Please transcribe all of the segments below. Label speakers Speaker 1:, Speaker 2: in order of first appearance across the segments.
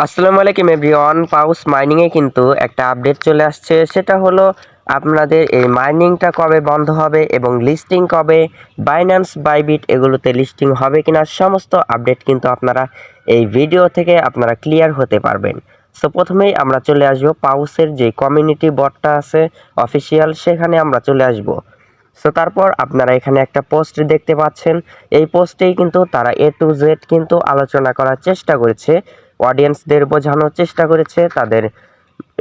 Speaker 1: আসসালামু আলাইকুম এভরিওয়ান। পাউস মাইনিংয়ে কিন্তু একটা আপডেট চলে আসছে, সেটা হলো আপনাদের এই মাইনিংটা কবে বন্ধ হবে এবং লিস্টিং কবে, বাইন্যান্স বাইবিট এগুলোতে লিস্টিং হবে কিনা সমস্ত আপডেট কিন্তু আপনারা এই ভিডিও থেকে আপনারা ক্লিয়ার হতে পারবেন। সো প্রথমেই আমরা চলে আসব পাউসের যে কমিউনিটি বটটা আছে অফিসিয়াল, সেখানে আমরা চলে আসব। সো তারপর আপনারা এখানে একটা পোস্ট দেখতে পাচ্ছেন, এই পোস্টেই কিন্তু তারা A to Z কিন্তু আলোচনা করার চেষ্টা করেছে, অডিয়েন্সদের বোঝানোর চেষ্টা করেছে, তাদের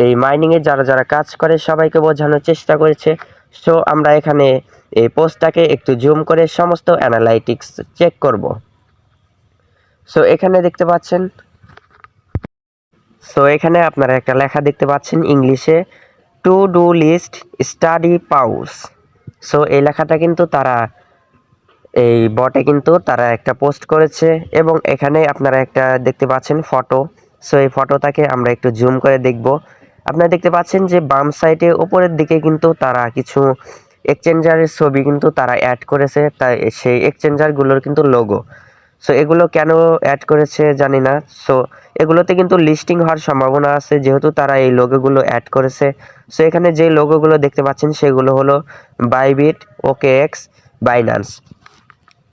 Speaker 1: এই মাইনিংয়ে যারা যারা কাজ করে সবাইকে বোঝানোর চেষ্টা করেছে। সো আমরা এখানে এই পোস্টটাকে একটু জুম করে সমস্ত অ্যানালাইটিক্স চেক করব। সো এখানে দেখতে পাচ্ছেন, এখানে আপনারা একটা লেখা দেখতে পাচ্ছেন ইংলিশে, to do list study pause. So এই লেখাটা কিন্তু তারা এই বটে কিন্তু তারা একটা পোস্ট করেছে এবং এখানে আপনারা একটা দেখতে পাচ্ছেন ফটো। সো এই ফটোটাকে আমরা একটু জুম করে দেখব। আপনারা দেখতে পাচ্ছেন যে বাম সাইডে উপরের দিকে কিন্তু তারা কিছু এক্সচেঞ্জারের ছবি কিন্তু তারা অ্যাড করেছে, তাই সেই এক্সচেঞ্জারগুলোর কিন্তু লোগো। সো এগুলো কেন অ্যাড করেছে জানি না। সো এগুলোতে কিন্তু লিস্টিং হওয়ার সম্ভাবনা আছে যেহেতু তারা এই লোগোগুলো অ্যাড করেছে। সো এখানে যে লোগোগুলো দেখতে পাচ্ছেন সেগুলো হলো বাইবিট, ওকেএক্স, বাইন্যান্স।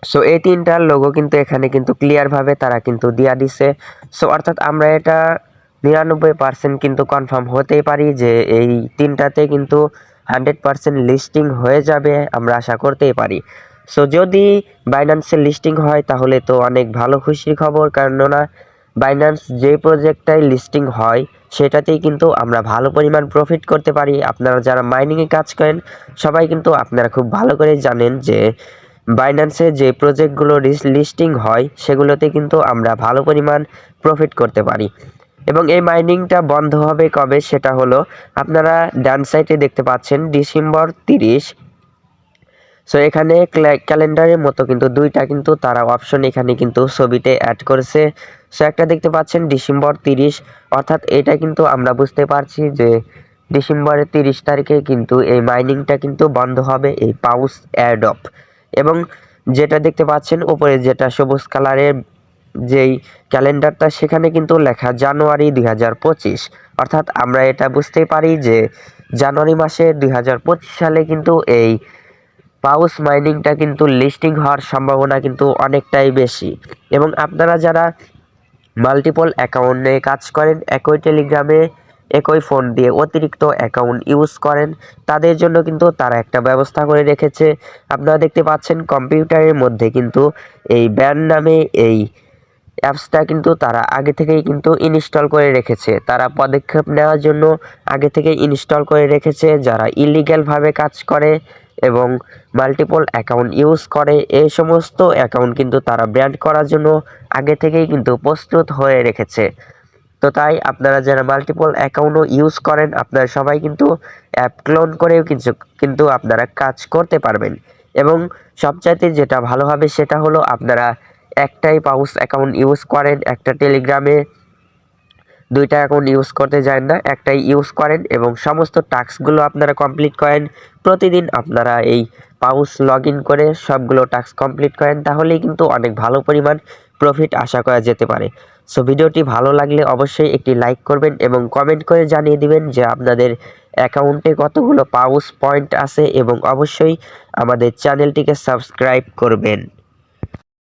Speaker 1: সো এই তিনটার লোগো কিন্তু এখানে কিন্তু ক্লিয়ারভাবে তারা কিন্তু দিয়া দিছে। সো অর্থাৎ আমরা এটা 99% কিন্তু কনফার্ম হতেই পারি যে এই তিনটাতে কিন্তু 100% লিস্টিং হয়ে যাবে, আমরা আশা করতেই পারি। সো যদি বাইন্যান্সের লিস্টিং হয় তাহলে তো অনেক ভালো খুশির খবর, কেননা বাইন্যান্স যে প্রজেক্টটাই লিস্টিং হয় সেটাতেই কিন্তু আমরা ভালো পরিমাণ প্রফিট করতে পারি। আপনারা যারা মাইনিংয়ে কাজ করেন সবাই কিন্তু আপনারা খুব ভালো করে জানেন যে বাইন্যান্সে যে প্রজেক্টগুলো লিস্টিং হয় সেগুলোতে কিন্তু আমরা ভালো পরিমাণ প্রফিট করতে পারি। এবং এই মাইনিংটা বন্ধ হবে কবে সেটা হলো, আপনারা ডান সাইডে দেখতে পাচ্ছেন ডিসেম্বর 30। সো এখানে ক্যালেন্ডারের মতো কিন্তু দুইটা কিন্তু তারা অপশন এখানে কিন্তু ছবিতে অ্যাড করেছে। সো একটা দেখতে পাচ্ছেন ডিসেম্বর 30, অর্থাৎ এটা কিন্তু আমরা বুঝতে পারছি যে ডিসেম্বরের 30 তারিখে কিন্তু এই মাইনিংটা কিন্তু বন্ধ হবে, এই পাউস এয়ারড্রপ। এবং যেটা দেখতে পাচ্ছেন উপরে যেটা সবুজ কালারের যেই ক্যালেন্ডারটা, সেখানে কিন্তু লেখা জানুয়ারি 2025, অর্থাৎ আমরা এটা বুঝতেই পারি যে জানুয়ারি মাসে 2025 সালে কিন্তু এই পাউস মাইনিংটা কিন্তু লিস্টিং হওয়ার সম্ভাবনা কিন্তু অনেকটাই বেশি। এবং আপনারা যারা মাল্টিপল অ্যাকাউন্টে কাজ করেন, একই টেলিগ্রামে একই ফোন দিয়ে অতিরিক্ত অ্যাকাউন্ট ইউজ করেন, তাদের জন্য কিন্তু তারা একটা ব্যবস্থা করে রেখেছে। আপনারা দেখতে পাচ্ছেন কম্পিউটারের মধ্যে কিন্তু এই ব্যান্ড নামে এই অ্যাপসটা কিন্তু তারা আগে থেকেই কিন্তু ইনস্টল করে রেখেছে, তারা পদক্ষেপ নেওয়ার জন্য আগে থেকে ইনস্টল করে রেখেছে। যারা ইলিগ্যালভাবে কাজ করে এবং মাল্টিপল অ্যাকাউন্ট ইউজ করে, এই সমস্ত অ্যাকাউন্ট কিন্তু তারা ব্যান্ড করার জন্য আগে থেকেই কিন্তু প্রস্তুত হয়ে রেখেছে। তো তাই আপনারা যারা মাল্টিপল অ্যাকাউন্টও ইউজ করেন, আপনারা সবাই কিন্তু অ্যাপ ক্লোন করেও কিন্তু আপনারা কাজ করতে পারবেন। এবং সবচাইতে যেটা ভালো হবে সেটা হলো আপনারা একটাই পাউস অ্যাকাউন্ট ইউজ করেন, একটা টেলিগ্রামে দুইটা অ্যাকাউন্ট ইউজ করতে যান না, একটাই ইউজ করেন এবং সমস্ত টাস্কগুলো আপনারা কমপ্লিট করেন। প্রতিদিন আপনারা এই পাউস লগ ইন করে সবগুলো টাস্ক কমপ্লিট করেন, তাহলেই কিন্তু অনেক ভালো পরিমাণ প্রফিট আশা করা যেতে পারে। সো ভিডিওটি ভালো লাগলে অবশ্যই একটি লাইক করবেন এবং কমেন্ট করে জানিয়ে দিবেন যে আপনাদের অ্যাকাউন্টে কতগুলো পাউস পয়েন্ট আছে, এবং অবশ্যই আমাদের চ্যানেলটিকে সাবস্ক্রাইব করবেন।